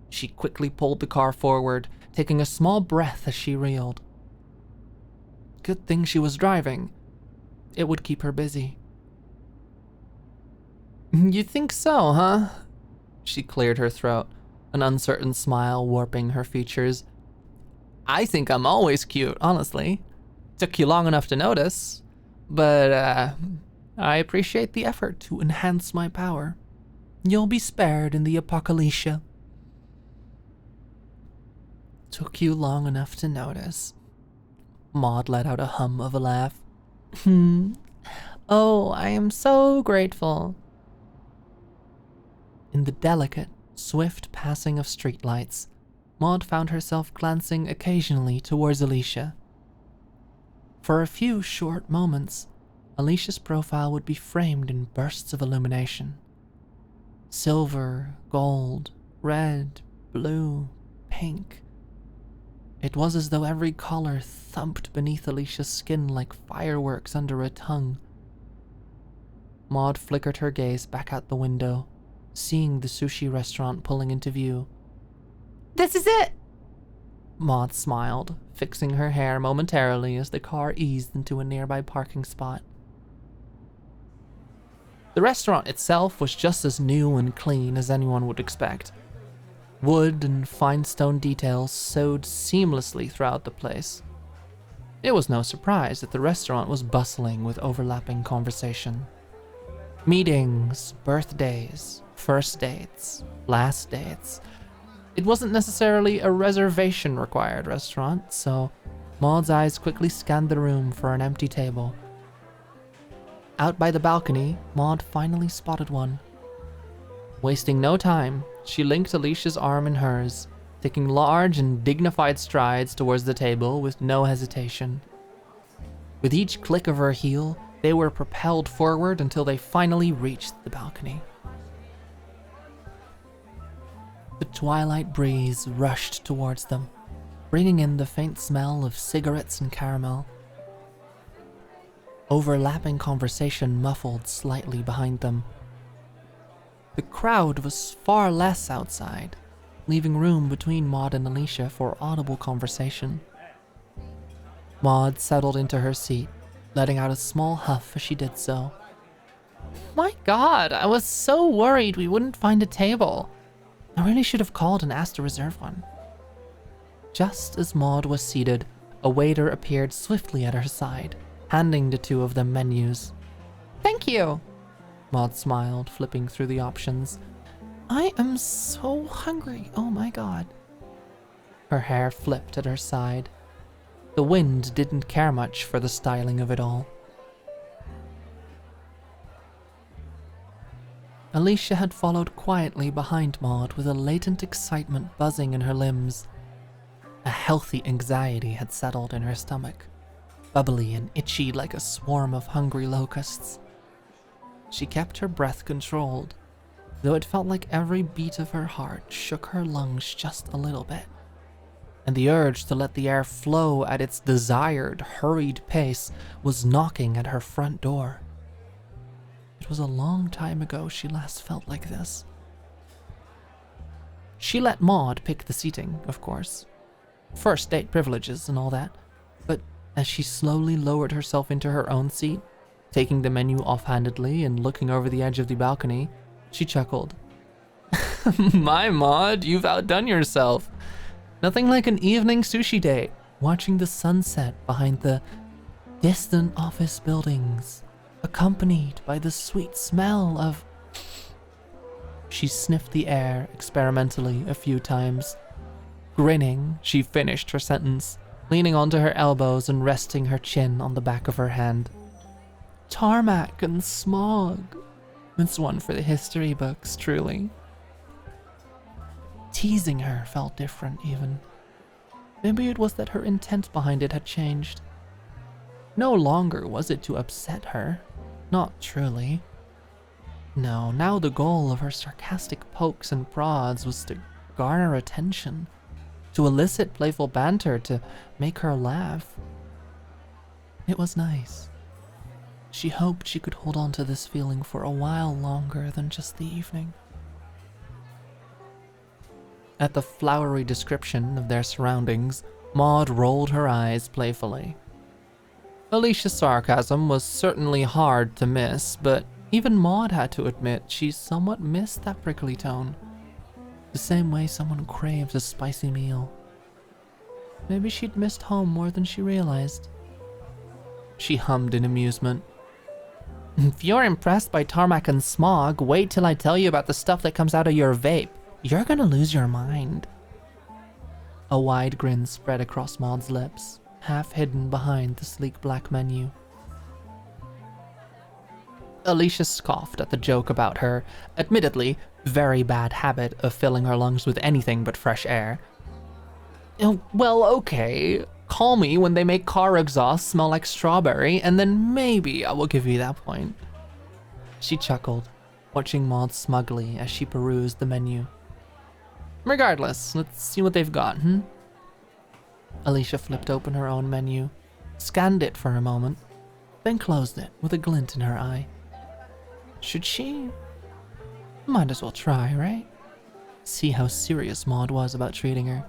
She quickly pulled the car forward, taking a small breath as she reeled. Good thing she was driving. It would keep her busy. You think so, huh? She cleared her throat, an uncertain smile warping her features. I think I'm always cute, honestly. Took you long enough to notice, but I appreciate the effort to enhance my power. You'll be spared in the apocalypse. Took you long enough to notice. Maude let out a hum of a laugh. Oh, I am so grateful. In the delicate, swift passing of streetlights, Maude found herself glancing occasionally towards Alicia. For a few short moments, Alicia's profile would be framed in bursts of illumination. Silver, gold, red, blue, pink. It was as though every color thumped beneath Alicia's skin like fireworks under a tongue. Maude flickered her gaze back out the window, seeing the sushi restaurant pulling into view. This is it! Maude smiled, fixing her hair momentarily as the car eased into a nearby parking spot. The restaurant itself was just as new and clean as anyone would expect. Wood and fine stone details sewed seamlessly throughout the place. It was no surprise that the restaurant was bustling with overlapping conversation. Meetings, birthdays, first dates, last dates. It wasn't necessarily a reservation-required restaurant, so Maude's eyes quickly scanned the room for an empty table. Out by the balcony, Maude finally spotted one. Wasting no time, she linked Alicia's arm in hers, taking large and dignified strides towards the table with no hesitation. With each click of her heel, they were propelled forward until they finally reached the balcony. The twilight breeze rushed towards them, bringing in the faint smell of cigarettes and caramel. Overlapping conversation muffled slightly behind them. The crowd was far less outside, leaving room between Maude and Alicia for audible conversation. Maude settled into her seat, letting out a small huff as she did so. My God, I was so worried we wouldn't find a table. I really should have called and asked to reserve one. Just as Maude was seated, a waiter appeared swiftly at her side, handing the two of them menus. Thank you, Maude smiled, flipping through the options. I am so hungry, oh my God. Her hair flipped at her side. The wind didn't care much for the styling of it all. Alicia had followed quietly behind Maude with a latent excitement buzzing in her limbs. A healthy anxiety had settled in her stomach, bubbly and itchy like a swarm of hungry locusts. She kept her breath controlled, though it felt like every beat of her heart shook her lungs just a little bit, and the urge to let the air flow at its desired, hurried pace was knocking at her front door. It was a long time ago she last felt like this. She let Maude pick the seating, of course. First date privileges and all that, but as she slowly lowered herself into her own seat, taking the menu offhandedly and looking over the edge of the balcony, she chuckled. My Maude, you've outdone yourself. Nothing like an evening sushi date, watching the sunset behind the distant office buildings, accompanied by the sweet smell of... She sniffed the air experimentally a few times. Grinning, she finished her sentence, leaning onto her elbows and resting her chin on the back of her hand. Tarmac and smog. It's one for the history books, truly. Teasing her felt different, even. Maybe it was that her intent behind it had changed. No longer was it to upset her. Not truly. No, now the goal of her sarcastic pokes and prods was to garner attention, to elicit playful banter, to make her laugh. It was nice. She hoped she could hold on to this feeling for a while longer than just the evening. At the flowery description of their surroundings, Maude rolled her eyes playfully. Alicia's sarcasm was certainly hard to miss, but even Maude had to admit she somewhat missed that prickly tone. The same way someone craves a spicy meal. Maybe she'd missed home more than she realized. She hummed in amusement. If you're impressed by tarmac and smog, wait till I tell you about the stuff that comes out of your vape. You're gonna lose your mind. A wide grin spread across Maude's lips, half hidden behind the sleek black menu. Alicia scoffed at the joke about her, admittedly, very bad habit of filling her lungs with anything but fresh air. Oh, well, okay. Call me when they make car exhaust smell like strawberry, and then maybe I will give you that point. She chuckled, watching Maude smugly as she perused the menu. Regardless, let's see what they've got, Alicia flipped open her own menu, scanned it for a moment, then closed it with a glint in her eye. Should she? Might as well try, right? See how serious Maude was about treating her.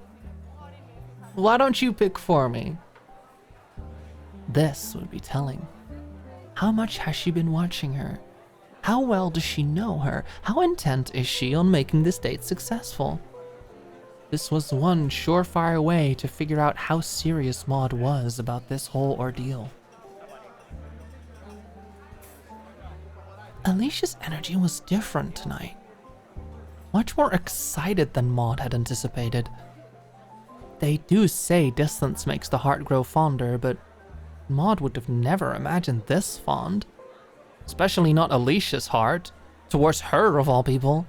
Why don't you pick for me? This would be telling. How much has she been watching her? How well does she know her? How intent is she on making this date successful? This was one surefire way to figure out how serious Maude was about this whole ordeal. Alicia's energy was different tonight. Much more excited than Maude had anticipated. They do say distance makes the heart grow fonder, but Maude would have never imagined this fond. Especially not Alicia's heart, towards her of all people.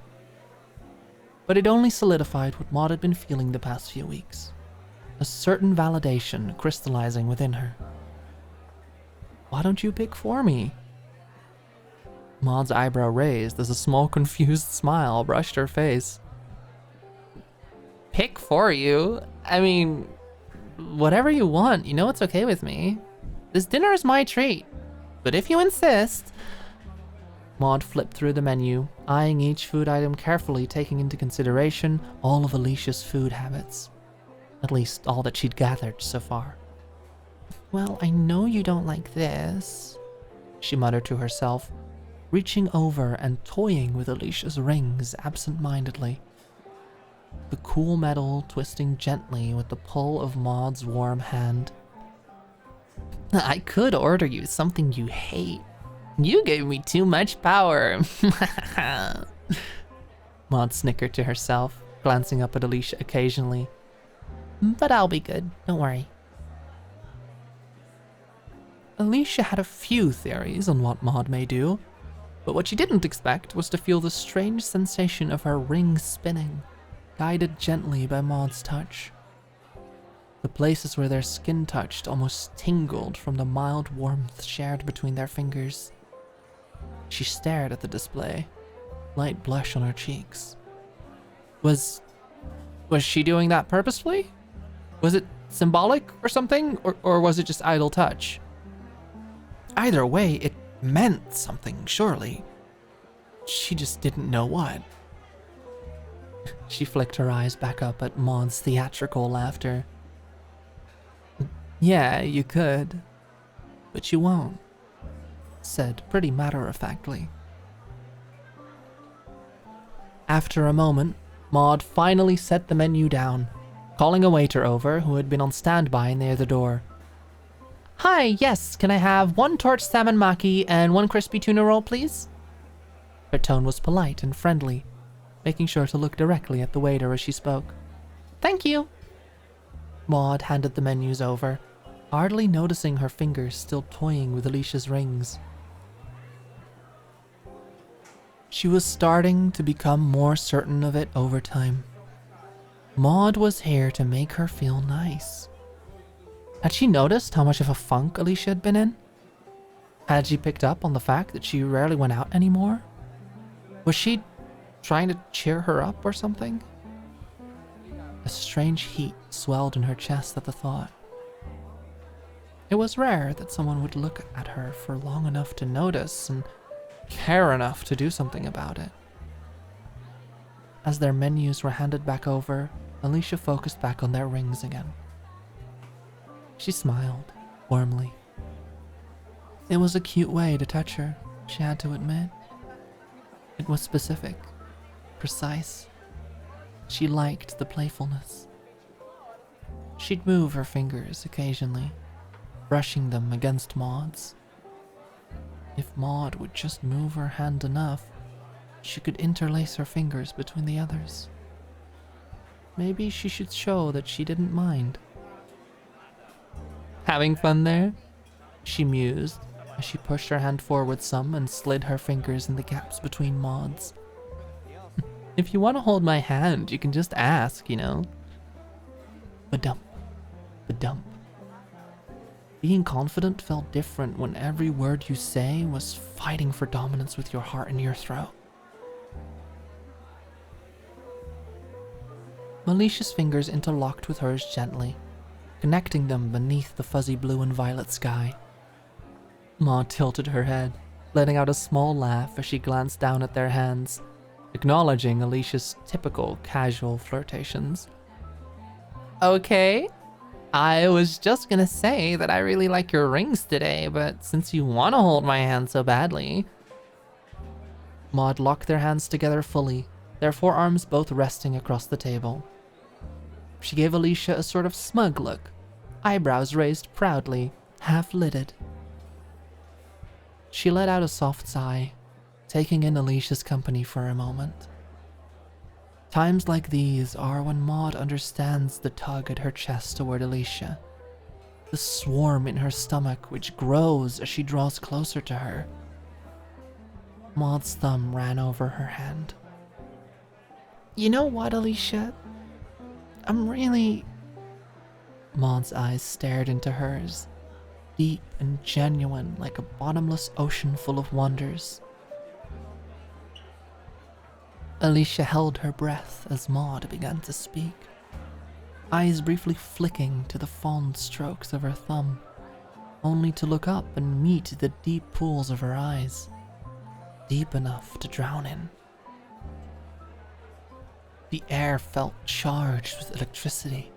But it only solidified what Maude had been feeling the past few weeks. A certain validation crystallizing within her. Why don't you pick for me? Maude's eyebrow raised as a small confused smile brushed her face. Pick for you? I mean, whatever you want, you know it's okay with me. This dinner is my treat, but if you insist... Maude flipped through the menu, eyeing each food item carefully, taking into consideration all of Alicia's food habits. At least all that she'd gathered so far. Well, I know you don't like this, she muttered to herself, reaching over and toying with Alicia's rings absent-mindedly. The cool metal twisting gently with the pull of Maude's warm hand. I could order you something you hate. You gave me too much power. Maude snickered to herself, glancing up at Alicia occasionally. But I'll be good, don't worry. Alicia had a few theories on what Maude may do, but what she didn't expect was to feel the strange sensation of her ring spinning, guided gently by Maude's touch. The places where their skin touched almost tingled from the mild warmth shared between their fingers. She stared at the display, light blush on her cheeks. Was she doing that purposefully? Was it symbolic or something, or was it just idle touch? Either way, it meant something, surely. She just didn't know what. She flicked her eyes back up at Maude's theatrical laughter. Yeah, you could, but you won't, said pretty matter-of-factly. After a moment, Maude finally set the menu down, calling a waiter over who had been on standby near the door. Hi, yes, can I have 1 torched salmon maki and 1 crispy tuna roll, please? Her tone was polite and friendly, making sure to look directly at the waiter as she spoke. Thank you. Maude handed the menus over, hardly noticing her fingers still toying with Alicia's rings. She was starting to become more certain of it over time. Maude was here to make her feel nice. Had she noticed how much of a funk Alicia had been in? Had she picked up on the fact that she rarely went out anymore? Was she trying to cheer her up or something? A strange heat swelled in her chest at the thought. It was rare that someone would look at her for long enough to notice and care enough to do something about it. As their menus were handed back over, Alicia focused back on their rings again. She smiled warmly. It was a cute way to touch her, she had to admit. It was specific, precise. She liked the playfulness. She'd move her fingers occasionally, brushing them against Maude's. If Maude would just move her hand enough, she could interlace her fingers between the others. Maybe she should show that she didn't mind. Having fun there? She mused as she pushed her hand forward some and slid her fingers in the gaps between Maude's. If you want to hold my hand, you can just ask, you know. Ba-dump, ba-dump. Being confident felt different when every word you say was fighting for dominance with your heart in your throat. Alicia's fingers interlocked with hers gently, connecting them beneath the fuzzy blue and violet sky. Maude tilted her head, letting out a small laugh as she glanced down at their hands, acknowledging Alicia's typical casual flirtations. Okay, I was just gonna say that I really like your rings today, but since you want to hold my hand so badly... Maude locked their hands together fully, their forearms both resting across the table. She gave Alicia a sort of smug look, eyebrows raised proudly, half-lidded. She let out a soft sigh, taking in Alicia's company for a moment. Times like these are when Maude understands the tug at her chest toward Alicia, the swarm in her stomach which grows as she draws closer to her. Maude's thumb ran over her hand. You know what, Alicia? I'm really... Maude's eyes stared into hers, deep and genuine like a bottomless ocean full of wonders. Alicia held her breath as Maude began to speak, eyes briefly flicking to the fond strokes of her thumb, only to look up and meet the deep pools of her eyes, deep enough to drown in. The air felt charged with electricity.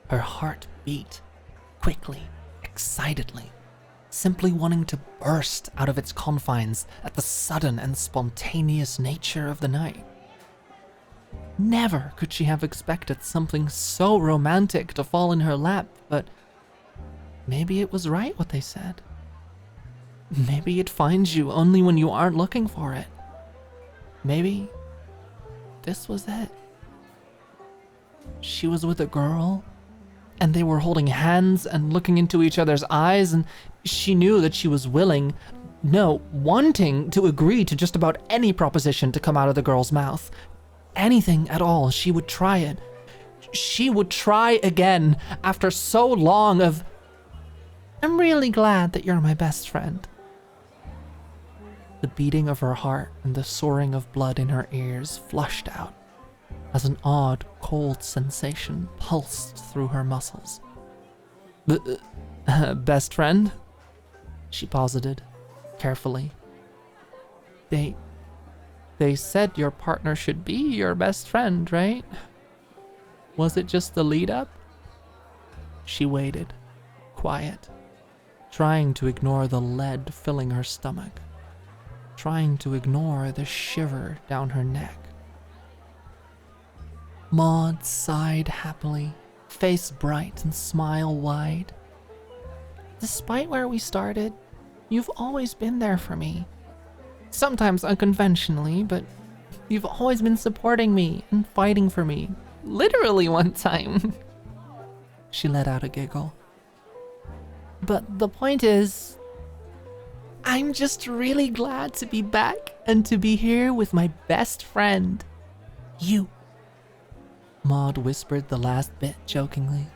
Her heart beat, quickly, excitedly, simply wanting to burst out of its confines at the sudden and spontaneous nature of the night. Never could she have expected something so romantic to fall in her lap, but maybe it was right what they said. Maybe it finds you only when you aren't looking for it. Maybe this was it. She was with a girl, and they were holding hands and looking into each other's eyes, and she knew that she was wanting to agree to just about any proposition to come out of the girl's mouth. Anything at all, she would try it. She would try again after so long of, I'm really glad that you're my best friend. The beating of her heart and the soaring of blood in her ears flushed out as an odd, cold sensation pulsed through her muscles. Best friend? She posited, carefully. They said your partner should be your best friend, right? Was it just the lead up? She waited, quiet, trying to ignore the lead filling her stomach, trying to ignore the shiver down her neck. Maude sighed happily, face bright and smile wide. Despite where we started, you've always been there for me. Sometimes unconventionally, but you've always been supporting me and fighting for me. Literally one time. She let out a giggle. But the point is, I'm just really glad to be back and to be here with my best friend, you. Maude whispered the last bit jokingly.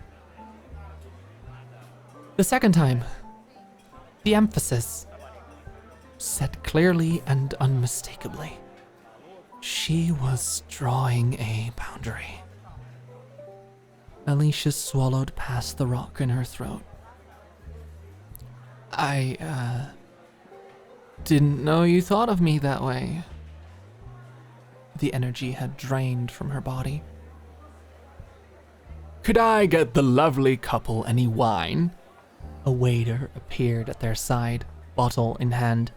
The second time, the emphasis, said clearly and unmistakably. She was drawing a boundary. Alicia swallowed past the rock in her throat. I didn't know you thought of me that way. The energy had drained from her body. Could I get the lovely couple any wine? A waiter appeared at their side, bottle in hand.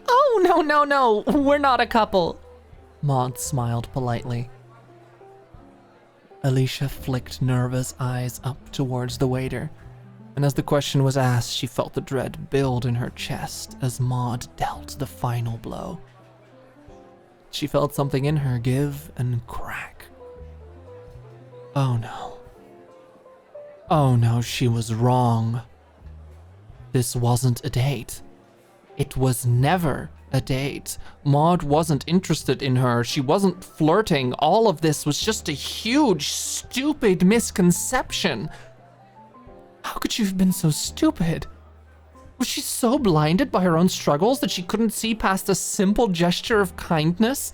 Oh, no, we're not a couple. Maude smiled politely. Alicia flicked nervous eyes up towards the waiter, and as the question was asked, she felt the dread build in her chest as Maude dealt the final blow. She felt something in her give and crack. Oh no, she was wrong. This wasn't a date. It was never a date. Maude wasn't interested in her. She wasn't flirting. All of this was just a huge, stupid misconception. How could she have been so stupid? Was she so blinded by her own struggles that she couldn't see past a simple gesture of kindness?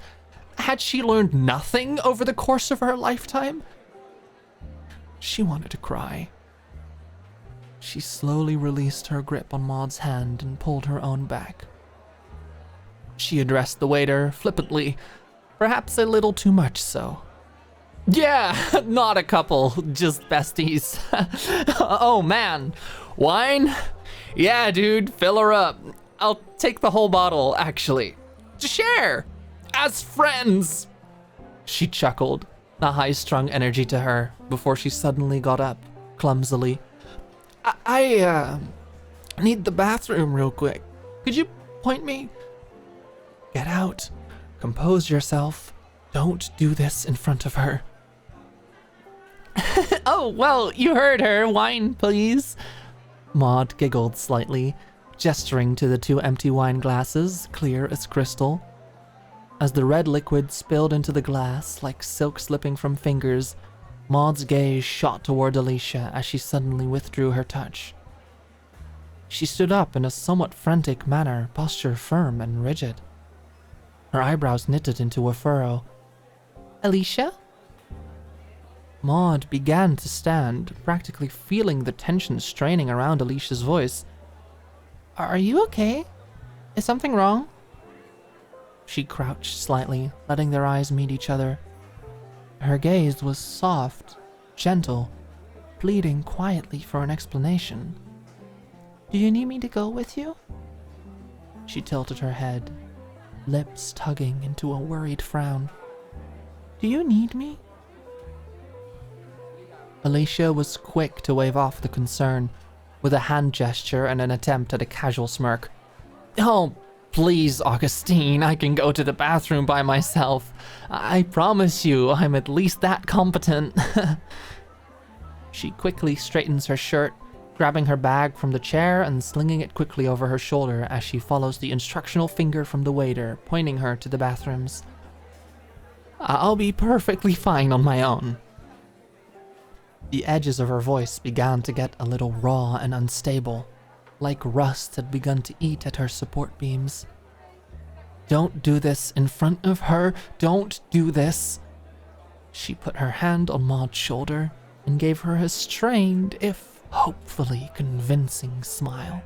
Had she learned nothing over the course of her lifetime? She wanted to cry. She slowly released her grip on Maude's hand and pulled her own back. She addressed the waiter flippantly, perhaps a little too much so. Yeah, not a couple, just besties. Oh man, wine? Yeah, dude, fill her up. I'll take the whole bottle, actually. To share, as friends. She chuckled, a high-strung energy to her, before she suddenly got up, clumsily. I need the bathroom real quick. Could you point me? Get out. Compose yourself. Don't do this in front of her. Oh, well, you heard her. Wine, please. Maude giggled slightly, gesturing to the two empty wine glasses, clear as crystal. As the red liquid spilled into the glass like silk slipping from fingers, Maude's gaze shot toward Alicia as she suddenly withdrew her touch. She stood up in a somewhat frantic manner, posture firm and rigid. Her eyebrows knitted into a furrow. "Alicia?" Maude began to stand, practically feeling the tension straining around Alicia's voice. "Are you okay? Is something wrong?" She crouched slightly, letting their eyes meet each other. Her gaze was soft, gentle, pleading quietly for an explanation. "Do you need me to go with you?" She tilted her head, lips tugging into a worried frown. "Do you need me?" Alicia was quick to wave off the concern, with a hand gesture and an attempt at a casual smirk. "Oh, please, Augustine, I can go to the bathroom by myself. I promise you, I'm at least that competent." She quickly straightens her shirt, grabbing her bag from the chair and slinging it quickly over her shoulder as she follows the instructional finger from the waiter, pointing her to the bathrooms. "I'll be perfectly fine on my own." The edges of her voice began to get a little raw and unstable, like rust had begun to eat at her support beams. "Don't do this in front of her. Don't do this." She put her hand on Maude's shoulder and gave her a strained, if hopefully convincing smile.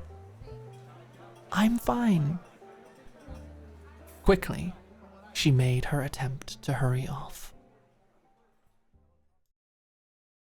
"I'm fine." Quickly, she made her attempt to hurry off.